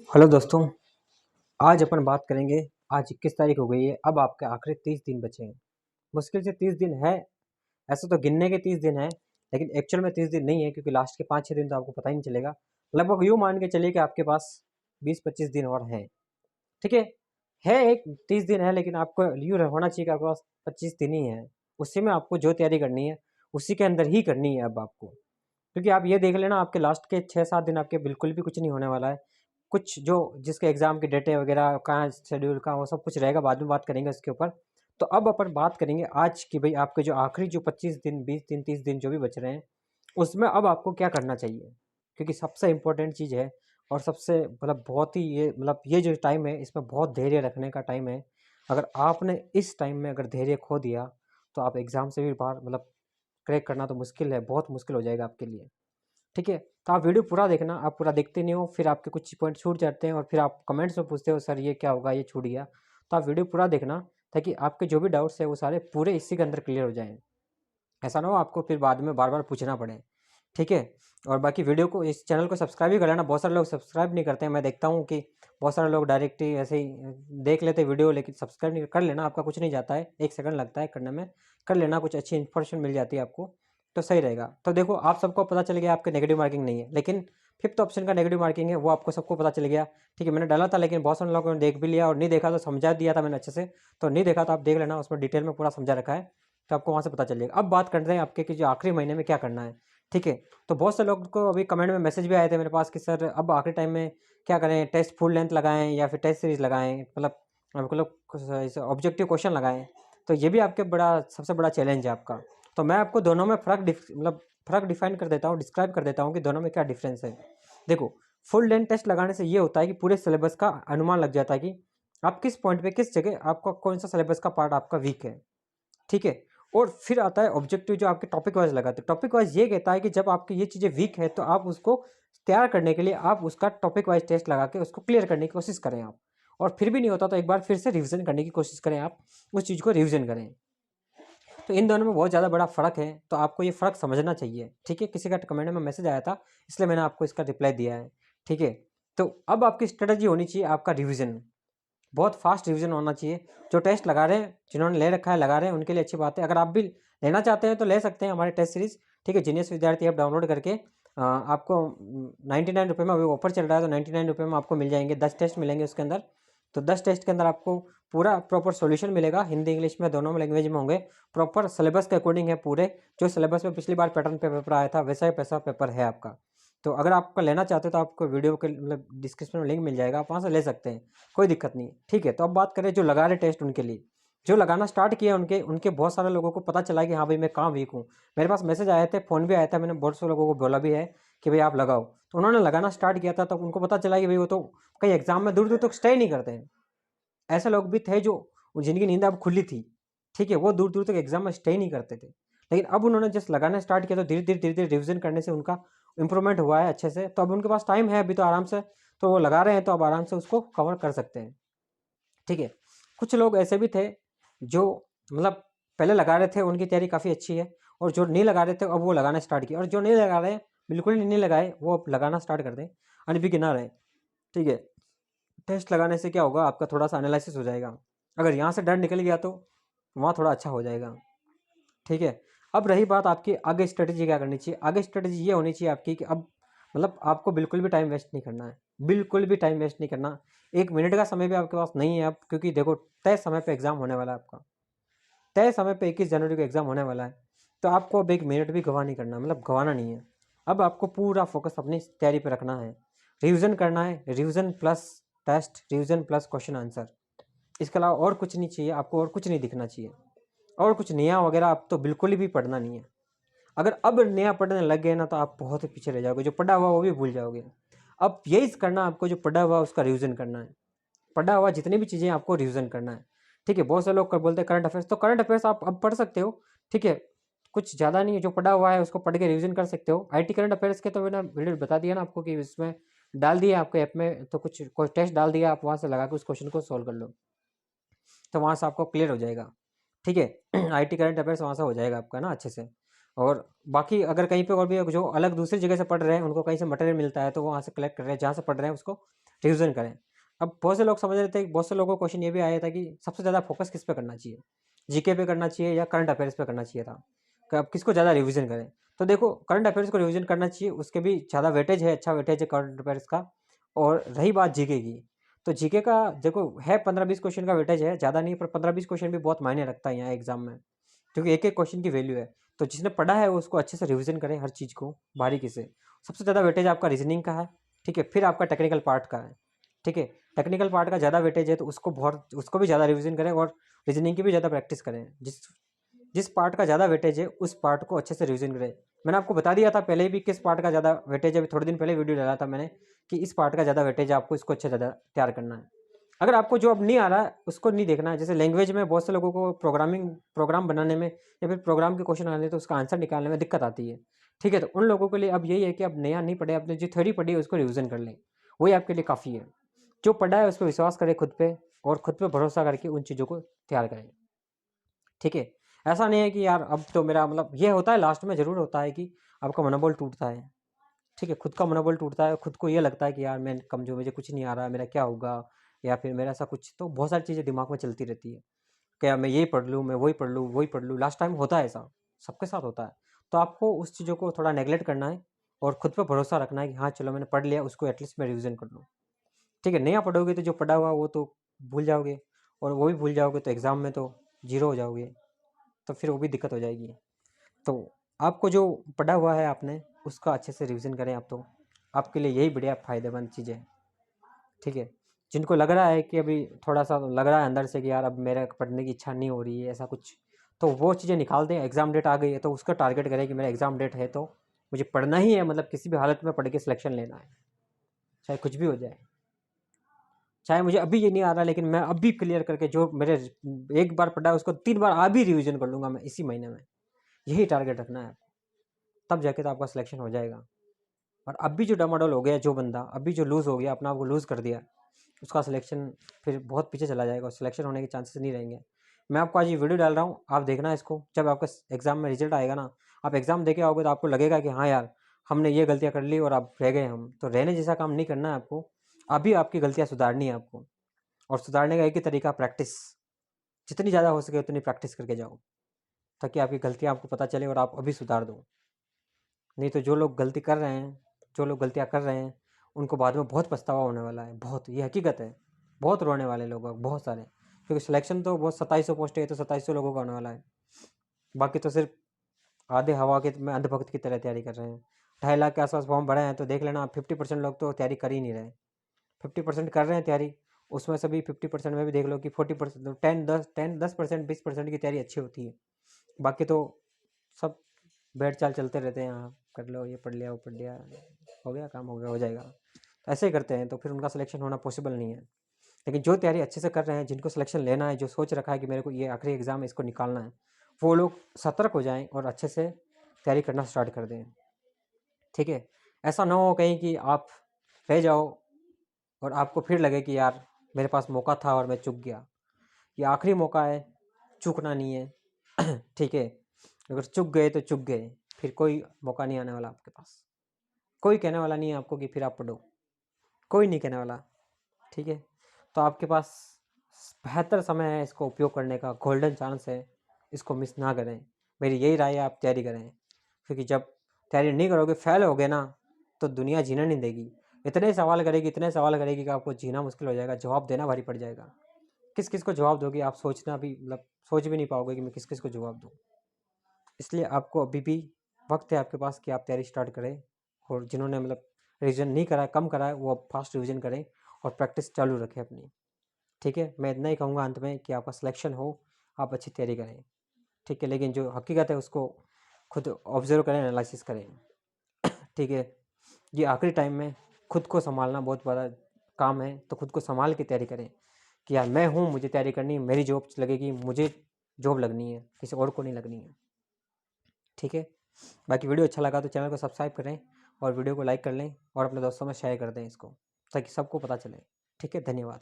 Hello दोस्तों, आज अपन बात करेंगे। आज 21 तारीख हो गई है। अब आपके आखिरी 30 दिन बचे हैं। मुश्किल से 30 दिन है। ऐसे तो गिनने के 30 दिन हैं, लेकिन एक्चुअल में 30 दिन नहीं है, क्योंकि लास्ट के 5-6 दिन तो आपको पता ही नहीं चलेगा। लगभग यूँ मान के चलिए कि आपके पास 20-25 दिन और हैं। ठीक है एक 30 दिन है, लेकिन आपको यूँ होना चाहिए कि आपके पास 25 दिन ही है। उसी में आपको जो तैयारी करनी है, उसी के अंदर ही करनी है अब आपको। क्योंकि आप ये देख लेना, आपके लास्ट के 6-7 दिन आपके बिल्कुल भी कुछ नहीं होने वाला है। कुछ जो जिसके एग्ज़ाम की डेटें वगैरह कहाँ शेड्यूल कहाँ, वो सब कुछ रहेगा, बाद में बात करेंगे उसके ऊपर। तो अब अपन बात करेंगे आज की, भाई आपके जो आखिरी जो 25 दिन, 20 दिन, 30 दिन जो भी बच रहे हैं, उसमें अब आपको क्या करना चाहिए। क्योंकि सबसे इम्पोर्टेंट चीज़ है, और सबसे बहुत ही ये जो टाइम है, इसमें बहुत धैर्य रखने का टाइम है। अगर आपने इस टाइम में अगर धैर्य खो दिया, तो आप एग्ज़ाम से भी बाहर क्रैक करना तो मुश्किल है, बहुत मुश्किल हो जाएगा आपके लिए। ठीक है, तो आप वीडियो पूरा देखना। आप पूरा देखते नहीं हो, फिर आपके कुछ पॉइंट छूट जाते हैं, और फिर आप कमेंट्स में पूछते हो सर ये क्या होगा, ये छूट गया। तो आप वीडियो पूरा देखना, ताकि आपके जो भी डाउट्स है वो सारे पूरे इसी के अंदर क्लियर हो जाएं। ऐसा ना हो आपको फिर बाद में बार बार पूछना पड़े। ठीक है, और बाकी वीडियो को, इस चैनल को सब्सक्राइब भी कर लेना। बहुत सारे लोग सब्सक्राइब नहीं करते हैं, मैं देखता हूँ कि बहुत सारे लोग डायरेक्ट ही ऐसे ही देख लेते वीडियो, लेकिन सब्सक्राइब नहीं कर लेना। आपका कुछ नहीं जाता है, 1 सेकंड लगता है करने में। कर लेना, कुछ अच्छी इन्फॉर्मेशन मिल जाती है आपको, तो सही रहेगा। तो देखो, आप सबको पता चल गया आपके नेगेटिव मार्किंग नहीं है, लेकिन फिफ्थ ऑप्शन का नेगेटिव मार्किंग है, वो आपको सबको पता चल गया। ठीक है, मैंने डाला था, लेकिन बहुत सारे लोगों ने देख भी लिया, और नहीं देखा तो समझा दिया था मैंने अच्छे से। तो नहीं देखा तो आप देख लेना, उसमें डिटेल में पूरा समझा रखा है, तो आपको वहाँ से पता चल जाएगा। अब बात करते हैं आपके कि जो आखिरी महीने में क्या करना है। ठीक है, तो बहुत से लोग को अभी कमेंट में मैसेज भी आए थे मेरे पास कि सर अब आखिरी टाइम में क्या करें, टेस्ट फुल लेंथ लगाएं या फिर टेस्ट सीरीज लगाएं, ऑब्जेक्टिव क्वेश्चन लगाएं। तो ये भी आपके सबसे बड़ा चैलेंज है आपका। तो मैं आपको दोनों में फ़र्क डिफाइन कर देता हूँ, डिस्क्राइब कर देता हूँ कि दोनों में क्या डिफरेंस है। देखो, फुल लेंथ टेस्ट लगाने से ये होता है कि पूरे सिलेबस का अनुमान लग जाता है कि आप किस पॉइंट पे, किस जगह आपका कौन सा सिलेबस का पार्ट आपका वीक है। ठीक है, और फिर आता है ऑब्जेक्टिव, जो आपके टॉपिक वाइज लगाते हैं। टॉपिक वाइज ये कहता है कि जब आपकी ये चीज़ें वीक है, तो आप उसको तैयार करने के लिए आप उसका टॉपिक वाइज टेस्ट लगा के उसको क्लियर करने की कोशिश करें आप। और फिर भी नहीं होता तो एक बार फिर से रिवीजन करने की कोशिश करें, आप उस चीज़ को रिवीजन करें। तो इन दोनों में बहुत ज़्यादा बड़ा फ़र्क है, तो आपको ये फ़र्क समझना चाहिए। ठीक है, किसी का कमेंट में मैसेज आया था, इसलिए मैंने आपको इसका रिप्लाई दिया है। ठीक है, तो अब आपकी स्ट्रेटजी होनी चाहिए आपका रिवीजन। बहुत फास्ट रिवीजन होना चाहिए। जो टेस्ट लगा रहे हैं, जिन्होंने ले रखा है, लगा रहे हैं, उनके लिए अच्छी बात है। अगर आप भी लेना चाहते हैं तो ले सकते हैं हमारे टेस्ट सीरीज़। ठीक है, जीनियस विद्यार्थी ऐप डाउनलोड करके आपको 99 रुपये में, अभी ऑफर चल रहा है, तो 99 रुपये में आपको मिल जाएंगे। 10 टेस्ट मिलेंगे उसके अंदर। तो 10 टेस्ट के अंदर आपको पूरा प्रॉपर सॉल्यूशन मिलेगा, हिंदी इंग्लिश में, दोनों में लैंग्वेज में होंगे। प्रॉपर सिलेबस के अकॉर्डिंग है पूरे। जो सिलेबस में पिछली बार पैटर्न पे पेपर आया था, वैसा ही पैसा पेपर है आपका। तो अगर आपका लेना चाहते हो तो आपको वीडियो के डिस्क्रिप्शन में लिंक मिल जाएगा, आप वहाँ से ले सकते हैं, कोई दिक्कत नहीं है। ठीक है, तो अब बात करें जो लगा रहे टेस्ट उनके लिए। जो लगाना स्टार्ट किया उनके उनके बहुत सारे लोगों को पता चला कि हाँ भाई मैं कहाँ वीक हूँ। मेरे पास मैसेज आए थे, फ़ोन भी आया था, मैंने बहुत से लोगों को बोला भी है कि भाई आप लगाओ। तो उन्होंने लगाना स्टार्ट किया था, तो उनको पता चला कि भाई वो तो कहीं एग्जाम में दूर दूर तक स्टे नहीं करते हैं। ऐसे लोग भी थे जो जिनकी नींद अब खुली थी। ठीक है, वो दूर दूर तक एग्जाम में स्टे नहीं करते थे, लेकिन अब उन्होंने जस्ट लगाना स्टार्ट किया, तो धीरे धीरे रिवीजन करने से उनका इंप्रूवमेंट हुआ है अच्छे से। तो अब उनके पास टाइम है अभी, तो आराम से तो वो लगा रहे हैं, तो अब आराम से उसको कवर कर सकते हैं। ठीक है, कुछ लोग ऐसे भी थे जो पहले लगा रहे थे, उनकी तैयारी काफ़ी अच्छी है। और जो नहीं लगा रहे थे, अब वो लगाना स्टार्ट किया। और जो नहीं लगा रहे, बिल्कुल ही नहीं लगाए, वो अब लगाना स्टार्ट कर दें, अनबिगिनर है। ठीक है, टेस्ट लगाने से क्या होगा, आपका थोड़ा सा एनालिसिस हो जाएगा। अगर यहाँ से डर निकल गया तो वहाँ थोड़ा अच्छा हो जाएगा। ठीक है, अब रही बात आपकी आगे स्ट्रेटजी क्या करनी चाहिए। आगे स्ट्रेटजी ये होनी चाहिए आपकी कि अब आपको बिल्कुल भी टाइम वेस्ट नहीं करना है। बिल्कुल भी टाइम वेस्ट नहीं करना। 1 मिनट का समय भी आपके पास नहीं है अब, क्योंकि देखो तय समय पे एग्ज़ाम होने वाला है आपका। तय समय पे 21 जनवरी को एग्ज़ाम होने वाला है। तो आपको अब 1 मिनट भी गंवा नहीं करना, गंवाना नहीं है। अब आपको पूरा फोकस अपनी तैयारी पे रखना है। रिवीजन करना है, revision plus test, revision plus question answer. इसके अलावा और कुछ नहीं चाहिए आपको, और कुछ नहीं दिखना चाहिए। और कुछ नया वगैरह आप तो बिल्कुल भी पढ़ना नहीं है। अगर अब नया पढ़ने लग गए ना, तो आप बहुत ही पीछे रह जाओगे। जो पढ़ा हुआ वो भी भूल जाओगे। अब यही करना आपको, जो पढ़ा हुआ उसका रिवीजन करना है। पढ़ा हुआ जितनी भी चीज़ें आपको रिवीजन करना है। ठीक है, बहुत से लोग बोलते हैं करंट अफेयर्स, तो करंट अफेयर्स आप अब पढ़ सकते हो। ठीक है, कुछ ज़्यादा नहीं है, जो पढ़ा हुआ है उसको पढ़ के रिवीजन कर सकते हो। आईटी करंट अफेयर्स के तो मैंने वीडियो बता दिया ना आपको, कि इसमें डाल दिया आपके ऐप में, तो कुछ टेस्ट डाल दिया, आप वहाँ से लगा के उस क्वेश्चन को सॉल्व कर लो, तो वहाँ से आपको क्लियर हो जाएगा। ठीक है, आईटी करंट अफेयर्स वहाँ से हो जाएगा आपका ना अच्छे से। और बाकी अगर कहीं पे और भी जो अलग दूसरी जगह से पढ़ रहे हैं, उनको कहीं से मटेरियल मिलता है, तो वो वहाँ से कलेक्ट कर रहे हैं, जहाँ से पढ़ रहे हैं उसको रिविज़न करें। अब बहुत से लोग समझ रहे थे, बहुत से लोगों को क्वेश्चन ये भी आया था कि सबसे ज़्यादा फोकस किस पे करना चाहिए, जीके पे करना चाहिए या करंट अफेयर्स पे करना चाहिए था, कि अब किसको ज़्यादा रिवीजन करें। तो देखो करंट अफेयर्स को रिवीजन करना चाहिए, उसके भी ज़्यादा वेटेज है, अच्छा वेटेज है करंट अफेयर्स का। और रही बात जीके की, तो जीके का देखो है 15-20 क्वेश्चन का वेटेज है, ज़्यादा नहीं, पर 15-20 क्वेश्चन भी बहुत मायने रखता है यहाँ एग्जाम में, क्योंकि एक एक क्वेश्चन की वैल्यू है। तो जिसने पढ़ा है उसको अच्छे से रिवीजन करें हर चीज़ को बारीकी से। सबसे ज़्यादा वेटेज आपका रीजनिंग का है, ठीक है, फिर आपका टेक्निकल पार्ट का है, ठीक है। टेक्निकल पार्ट का ज़्यादा वेटेज है तो उसको भी ज़्यादा रिवीजन करें और रीजनिंग की भी ज़्यादा प्रैक्टिस करें। जिस जिस पार्ट का ज़्यादा वेटेज है उस पार्ट को अच्छे से रिवीजन करें। मैंने आपको बता दिया था पहले भी किस पार्ट का ज़्यादा वेटेज है, अभी थोड़े दिन पहले वीडियो डाला था मैंने कि इस पार्ट का ज़्यादा वेटेज है, आपको इसको अच्छे ज़्यादा तैयार करना है। अगर आपको जो अब नहीं आ रहा है उसको नहीं देखना है, जैसे लैंग्वेज में बहुत से लोगों को प्रोग्राम बनाने में या फिर प्रोग्राम के क्वेश्चन आने तो उसका आंसर निकालने में दिक्कत आती है, ठीक है। तो उन लोगों के लिए अब यही है कि अब नया नहीं पढ़े, आपने जो थ्योरी पढ़ी है उसको रिविजन कर लें, वही आपके लिए काफ़ी है। जो पढ़ा है उस पर विश्वास करें खुद पे, और खुद पे भरोसा करके उन चीज़ों को तैयार करें, ठीक है। ऐसा नहीं है कि यार अब तो मेरा मतलब ये होता है, लास्ट में ज़रूर होता है कि आपका मनोबल टूटता है, ठीक है, खुद का मनोबल टूटता है, खुद को ये लगता है कि यार मैं कमज़ोर, मुझे कुछ नहीं आ रहा है, मेरा क्या होगा, या फिर मेरा ऐसा कुछ, तो बहुत सारी चीज़ें दिमाग में चलती रहती है, क्या मैं ये पढ़ लूँ, मैं वही पढ़ लूँ, वही पढ़ लूँ, लास्ट टाइम होता है ऐसा, सबके साथ होता है। तो आपको उस चीज़ों को थोड़ा नेगलेक्ट करना है और खुद पर भरोसा रखना है कि हाँ चलो मैंने पढ़ लिया, उसको एटलीस्ट मैं रिविज़न कर लूँ, ठीक है। नया पढ़ोगे तो जो पढ़ा हुआ वो तो भूल जाओगे, और वो भी भूल जाओगे तो एग्ज़ाम में तो जीरो हो जाओगे, तो फिर वो भी दिक्कत हो जाएगी। तो आपको जो पढ़ा हुआ है आपने उसका अच्छे से रिवीजन करें आप, तो आपके लिए यही बढ़िया फ़ायदेमंद चीज़ है, ठीक है। जिनको लग रहा है कि अभी थोड़ा सा लग रहा है अंदर से कि यार अब मेरे पढ़ने की इच्छा नहीं हो रही है ऐसा कुछ, तो वो चीज़ें निकाल दें। एग्ज़ाम डेट आ गई है तो उसका टारगेट करें कि मेरा एग्ज़ाम डेट है तो मुझे पढ़ना ही है, मतलब किसी भी हालत में पढ़ के सिलेक्शन लेना है, चाहे कुछ भी हो जाए, चाहे मुझे अभी ये नहीं आ रहा लेकिन मैं अभी क्लियर करके जो मेरे एक बार पढ़ा है उसको 3 बार अभी रिवीजन कर लूँगा मैं इसी महीने में। यही टारगेट रखना है, तब जाके तो आपका सिलेक्शन हो जाएगा। और अभी जो डामाडोल हो गया जो बंदा, अभी जो लूज़ हो गया, अपना आप को लूज़ कर दिया, उसका सिलेक्शन फिर बहुत पीछे चला जाएगा और सिलेक्शन होने के चांसेस नहीं रहेंगे। मैं आपको आज ये वीडियो डाल रहा हूँ, आप देखना इसको, जब आपका एग्ज़ाम में रिजल्ट आएगा ना, आप एग्ज़ाम दे के आओगे तो आपको लगेगा कि हाँ यार हमने ये गलतियाँ कर ली और अब रह गए हम, तो रहने जैसा काम नहीं करना है आपको, अभी आपकी गलतियाँ सुधारनी है आपको। और सुधारने का एक ही तरीका, प्रैक्टिस, जितनी ज़्यादा हो सके उतनी प्रैक्टिस करके जाओ, ताकि आपकी गलतियाँ आपको पता चले और आप अभी सुधार दो। नहीं तो जो लोग गलती कर रहे हैं, जो लोग गलतियाँ कर रहे हैं, उनको बाद में बहुत पछतावा होने वाला है, बहुत, ये हकीकत है। बहुत रोने वाले लोग हैं, बहुत सारे, क्योंकि सिलेक्शन तो बहुत 2700 पोस्ट है तो 2700 लोगों का होने वाला है, बाकी तो सिर्फ आधे हवा के में अंधभक्त की तरह तैयारी कर रहे हैं। 2.5 लाख के आसपास फॉर्म भरे हैं तो देख लेना, 50% लोग तो तैयारी कर ही नहीं रहे, 50% कर रहे हैं तैयारी, उसमें से भी 50% में भी देख लो कि 40%, तो 10-10% 20% की तैयारी अच्छी होती है, बाकी तो सब बैठ चाल चलते रहते हैं, यहाँ कर लो, ये पढ़ लिया, वो पढ़ लिया, हो गया काम, हो गया, हो जाएगा, तो ऐसे ही करते हैं, तो फिर उनका सिलेक्शन होना पॉसिबल नहीं है। लेकिन जो तैयारी अच्छे से कर रहे हैं, जिनको सिलेक्शन लेना है, जो सोच रखा है कि मेरे को ये आखिरी एग्ज़ाम है इसको निकालना है, वो लोग सतर्क हो जाएं और अच्छे से तैयारी करना स्टार्ट कर दें, ठीक है। ऐसा ना हो कहीं कि आप रह जाओ और आपको फिर लगे कि यार मेरे पास मौका था और मैं चूक गया। ये आखिरी मौका है, चूकना नहीं है ठीक है। अगर चूक गए तो चूक गए, फिर कोई मौका नहीं आने वाला आपके पास, कोई कहने वाला नहीं है आपको कि फिर आप पढ़ो, कोई नहीं कहने वाला, ठीक है। तो आपके पास बेहतर समय है इसको उपयोग करने का, गोल्डन चांस है, इसको मिस ना करें। मेरी यही राय है, आप तैयारी करें, क्योंकि जब तैयारी नहीं करोगे, फेल होगे ना, तो दुनिया जीना नहीं देगी, इतने सवाल करेगी, इतने सवाल करेगी कि आपको जीना मुश्किल हो जाएगा, जवाब देना भारी पड़ जाएगा। किस किस को जवाब दोगे आप, सोचना भी मतलब सोच भी नहीं पाओगे कि मैं किस किस को जवाब दूँ। इसलिए आपको अभी भी वक्त है आपके पास कि आप तैयारी स्टार्ट करें, और जिन्होंने मतलब रिवीजन नहीं करा है, कम करा है, वो अब फास्ट रिवीजन करें और प्रैक्टिस चालू रखें अपनी, ठीक है। मैं इतना ही कहूँगा अंत में कि आपका सिलेक्शन हो, आप अच्छी तैयारी करें, ठीक है। लेकिन जो हकीकत है उसको खुद ऑब्जर्व करें, एनालिसिस करें, ठीक है। ये आखिरी टाइम में खुद को संभालना बहुत बड़ा काम है, तो खुद को संभाल के तैयारी करें कि यार मैं हूँ, मुझे तैयारी करनी है, मेरी जॉब लगेगी, मुझे जॉब लगनी है, किसी और को नहीं लगनी है, ठीक है। बाकी वीडियो अच्छा लगा तो चैनल को सब्सक्राइब करें और वीडियो को लाइक कर लें और अपने दोस्तों में शेयर कर दें इसको, ताकि सबको पता चले, ठीक है। धन्यवाद।